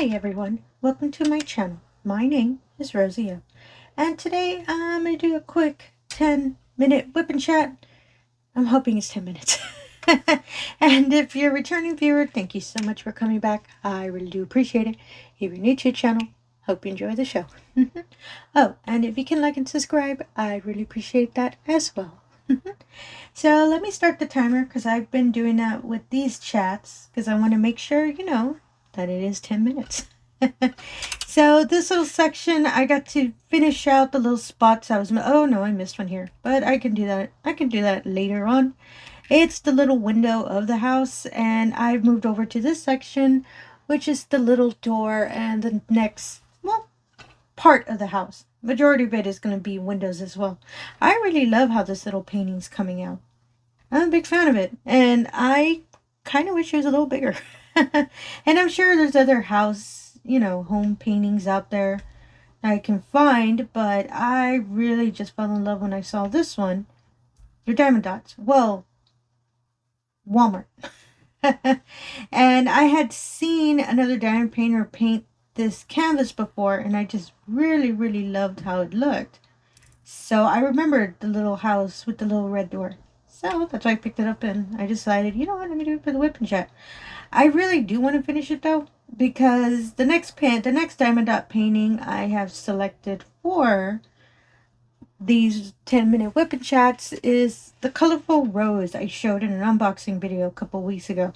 Hi everyone, welcome to my channel. My name is Rosy O, and today I'm going to do a quick 10-minute whip and chat. I'm hoping it's 10 minutes. And if you're a returning viewer, thank you so much for coming back. I really do appreciate it. If you're new to the channel, hope you enjoy the show. Oh, and if you can like and subscribe, I really appreciate that as well. So let me start the timer because I've been doing that with these chats because I want to make sure you know that it is 10 minutes. So this little section, I got to finish out the little spots I was, oh no, I missed one here, but I can do that. I can do that later on. It's the little window of the house, and I've moved over to this section, which is the little door and the next, well, part of the house. Majority of it is going to be windows as well. I really love how this little painting's coming out. I'm a big fan of it, and I kind of wish it was a little bigger. And I'm sure there's other house, home paintings out there I can find, but I really just fell in love when I saw this one. Your Diamond Dotz. Well, Walmart. And I had seen another diamond painter paint this canvas before, and I just really loved how it looked. So I remembered the little house with the little red door. So that's why I picked it up, and I decided, you know what, let me do it for the whip and chat. I really do want to finish it though, because the next diamond dot painting I have selected for these 10-minute whip and chats is the colorful rose I showed in an unboxing video a couple weeks ago.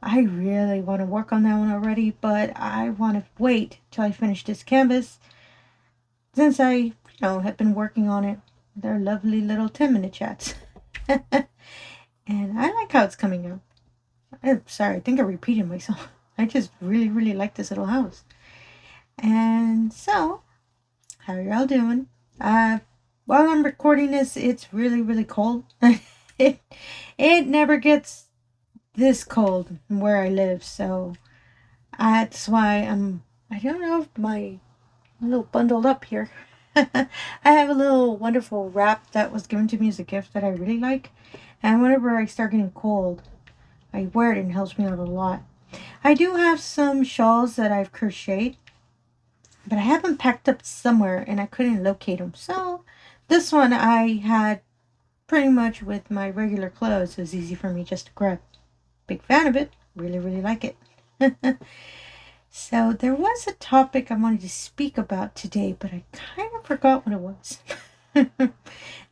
I really want to work on that one already, but I want to wait till I finish this canvas since I, have been working on it. They're lovely little 10-minute chats. And I like how it's coming out. I'm sorry, I think I repeated myself. I just really like this little house. And so, how are y'all doing? While I'm recording this, it's really cold. it never gets this cold where I live, so that's why I don't know if I'm a little bundled up here. I have a little wonderful wrap that was given to me as a gift that I really like, and whenever I start getting cold, I wear it and it helps me out a lot. I do have some shawls that I've crocheted, but I have them packed up somewhere and I couldn't locate them. So this one I had pretty much with my regular clothes. It was easy for me just to grab. Big fan of it. Really like it. So there was a topic I wanted to speak about today, but I kind of forgot what it was.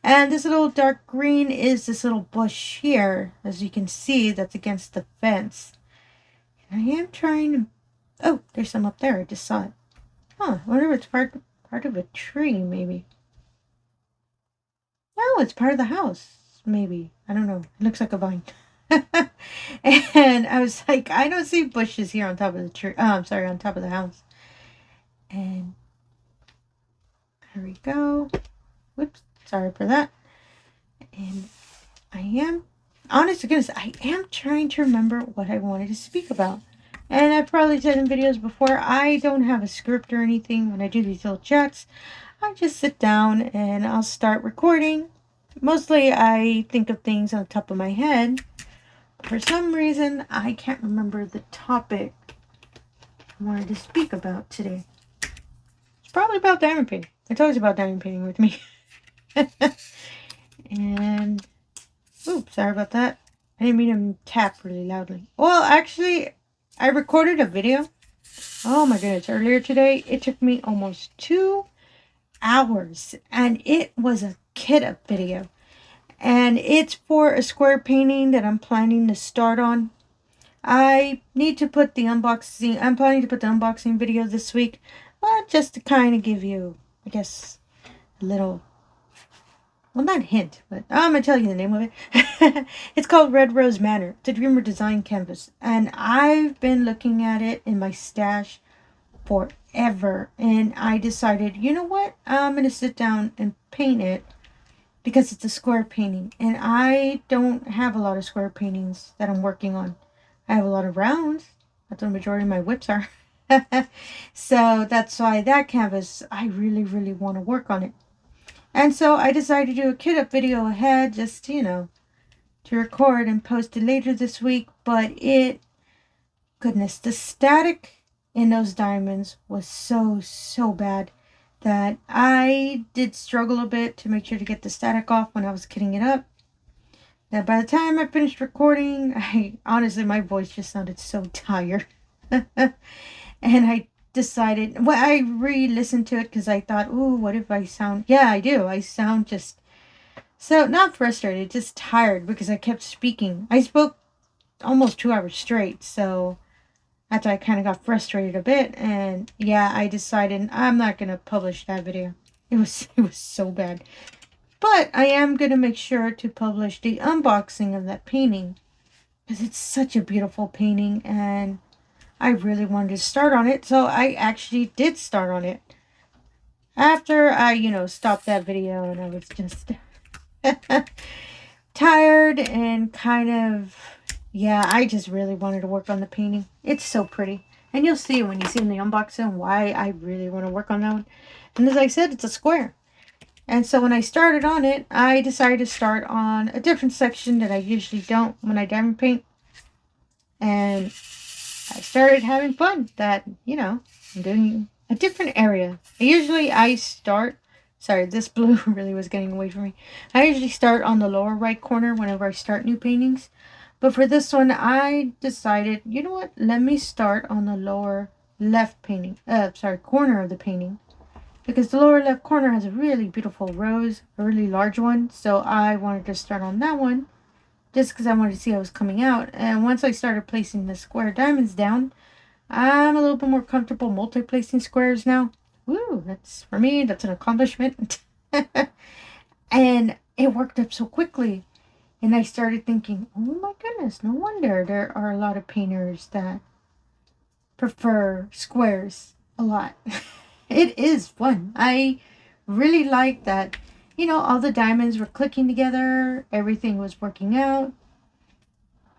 And this little dark green is this little bush here, as you can see, that's against the fence. And I am trying to... Oh, there's some up there. I just saw it. Huh, I wonder if it's part of a tree, maybe. No, it's part of the house, maybe. I don't know. It looks like a vine. And I was like, I don't see bushes here on top of the tree. Oh, I'm sorry, on top of the house. And there we go. Whoops, sorry for that. And I am, honest to goodness, I am trying to remember what I wanted to speak about. And I've probably said in videos before, I don't have a script or anything when I do these little chats. I just sit down and I'll start recording. Mostly I think of things on the top of my head. For some reason, I can't remember the topic I wanted to speak about today. It's probably about diamond painting. It's always about diamond painting with me. And, oops, sorry about that. I didn't mean to tap really loudly. Well, actually, I recorded a video. Oh my goodness, earlier today. It took me almost 2 hours. And it was a kit up video. And it's for a square painting that I'm planning to start on. I need to put the unboxing, I'm planning to put the unboxing video this week, but just to kind of give you, I guess, a little, well, not hint, but I'm going to tell you the name of it. It's called Red Rose Manor. It's a Dreamer Design canvas. And I've been looking at it in my stash forever. And I decided, you know what? I'm going to sit down and paint it. Because it's a square painting, and I don't have a lot of square paintings that I'm working on. I have a lot of rounds. That's what the majority of my whips are. So that's why that canvas, I really want to work on it. And so I decided to do a kit up video ahead, just, to record and post it later this week. But goodness, the static in those diamonds was so bad that I did struggle a bit to make sure to get the static off when I was kitting it up. That by the time I finished recording, honestly, my voice just sounded so tired. And I decided, well, I re-listened to it because I thought, ooh, what if I sound, yeah, I do. I sound just, so not frustrated, just tired because I kept speaking. I spoke almost 2 hours straight, so after I kind of got frustrated a bit, and yeah, I decided I'm not going to publish that video. It was so bad. But I am going to make sure to publish the unboxing of that painting, because it's such a beautiful painting, and I really wanted to start on it, so I actually did start on it. After I, stopped that video, and I was just tired and kind of, yeah, I just really wanted to work on the painting. It's so pretty. And you'll see when you see in the unboxing why I really want to work on that one. And as I said, it's a square. And so when I started on it, I decided to start on a different section that I usually don't when I diamond paint. And I started having fun that, I'm doing a different area. I start, sorry, this blue really was getting away from me. I usually start on the lower right corner whenever I start new paintings. But for this one, I decided, you know what, let me start on the lower left corner of the painting. Because the lower left corner has a really beautiful rose, a really large one. So I wanted to start on that one, just because I wanted to see how it was coming out. And once I started placing the square diamonds down, I'm a little bit more comfortable multi-placing squares now. Woo, for me, that's an accomplishment. And it worked up so quickly. And I started thinking, oh my goodness, no wonder there are a lot of painters that prefer squares a lot. It is fun. I really like that, all the diamonds were clicking together. Everything was working out.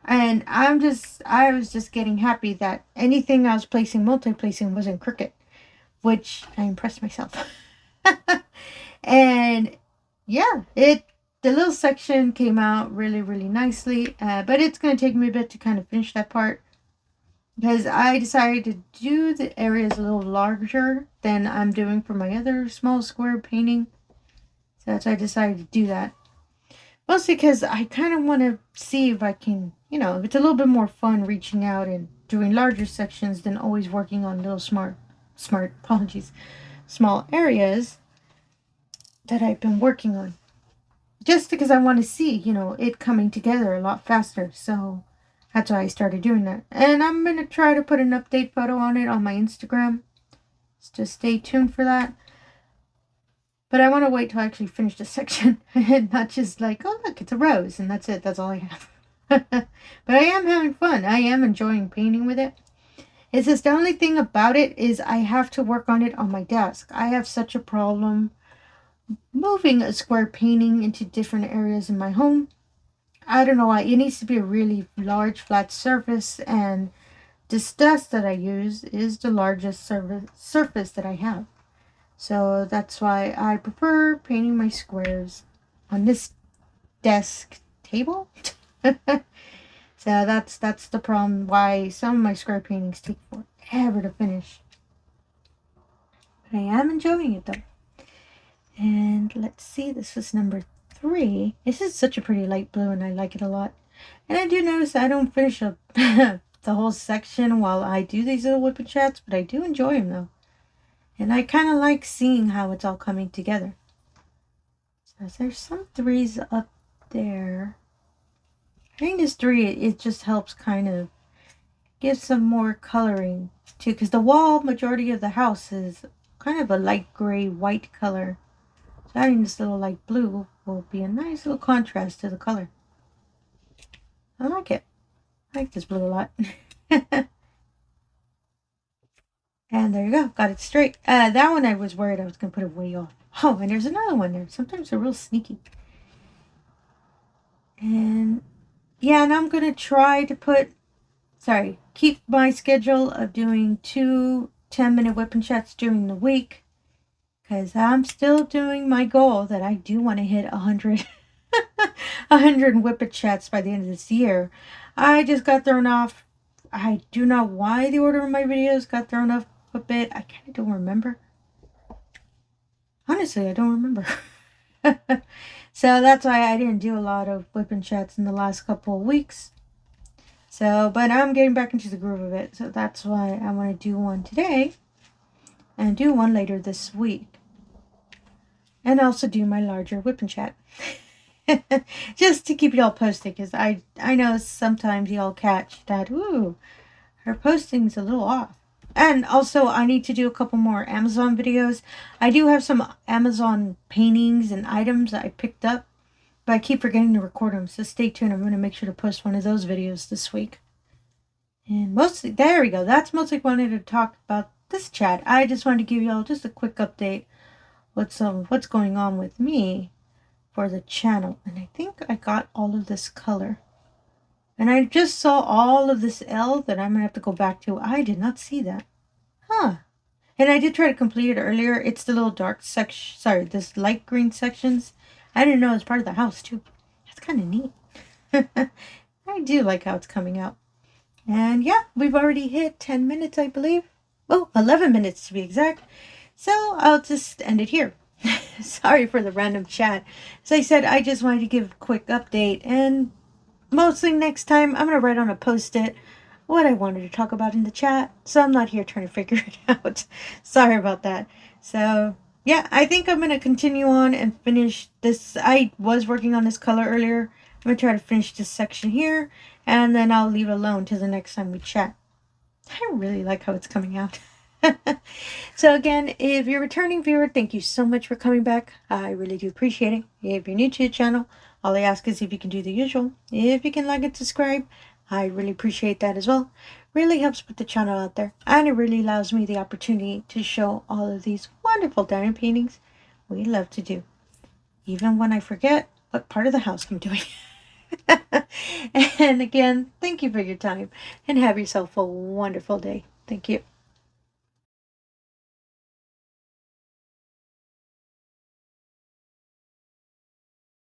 And I was just getting happy that anything I was multi-placing wasn't crooked, which I impressed myself. And yeah, the little section came out really, really nicely. But it's going to take me a bit to kind of finish that part, because I decided to do the areas a little larger than I'm doing for my other small square painting. So that's why I decided to do that. Mostly because I kind of want to see if I can, if it's a little bit more fun reaching out and doing larger sections than always working on little small areas that I've been working on. Just because I want to see, it coming together a lot faster. So that's why I started doing that. And I'm going to try to put an update photo on it on my Instagram. So just stay tuned for that. But I want to wait till I actually finish the section. And not just like, oh look, it's a rose. And that's it. That's all I have. But I am having fun. I am enjoying painting with it. It's just the only thing about it is I have to work on it on my desk. I have such a problem moving a square painting into different areas in my home. I don't know why. It needs to be a really large flat surface, and this desk that I use is the largest surface that I have. So that's why I prefer painting my squares on this desk table. So that's the problem why some of my square paintings take forever to finish. But I am enjoying it though. And let's see, this is number 3. This is such a pretty light blue and I like it a lot. And I do notice I don't finish up the whole section while I do these little whipping chats, but I do enjoy them though. And I kind of like seeing how it's all coming together. So there's some 3s up there. I think this 3, it just helps kind of give some more coloring too, because the wall majority of the house is kind of a light gray white color. So adding this little light blue will be a nice little contrast to the color. I like it. I like this blue a lot. And there you go. Got it straight. That one I was worried I was going to put it way off. Oh, and there's another one there. Sometimes they're real sneaky. And yeah, and I'm going to try to keep my schedule of doing 2 10-minute whipping chats during the week. Because I'm still doing my goal that I do want to hit 100 whipping chats by the end of this year. I just got thrown off I do not know why the order of my videos got thrown off a bit. I kind of don't remember. Honestly, I don't remember. So that's why I didn't do a lot of whipping chats in the last couple of weeks. So, but I'm getting back into the groove of it. So that's why I want to do one today and do one later this week. And also do my larger whipping chat. Just to keep y'all posted, because I know sometimes y'all catch that, ooh, her posting's a little off. And also, I need to do a couple more Amazon videos. I do have some Amazon paintings and items that I picked up, but I keep forgetting to record them, so stay tuned. I'm going to make sure to post one of those videos this week. And mostly, there we go. That's mostly what I wanted to talk about this chat. I just wanted to give y'all just a quick update what's going on with me for the channel. And I think I got all of this color. And I just saw all of this L that I'm going to have to go back to. I did not see that. Huh. And I did try to complete it earlier. It's the little dark section. Sorry, this light green sections. I didn't know it was part of the house too. That's kind of neat. I do like how it's coming out. And yeah, we've already hit 10 minutes, I believe. Oh, 11 minutes to be exact. So I'll just end it here. Sorry for the random chat. As I said, I just wanted to give a quick update, and mostly next time I'm going to write on a post-it what I wanted to talk about in the chat, so I'm not here trying to figure it out. Sorry about that. So yeah, I think I'm going to continue on and finish this. I was working on this color earlier. I'm going to try to finish this section here, and then I'll leave it alone till the next time we chat. I really like how it's coming out. So again, if you're a returning viewer, thank you so much for coming back. I really do appreciate it. If you're new to the channel, all I ask is if you can do the usual. If you can like and subscribe, I really appreciate that as well. Really helps put the channel out there, and it really allows me the opportunity to show all of these wonderful diamond paintings we love to do, even when I forget what part of the house I'm doing. And again, thank you for your time, and have yourself a wonderful day. Thank you.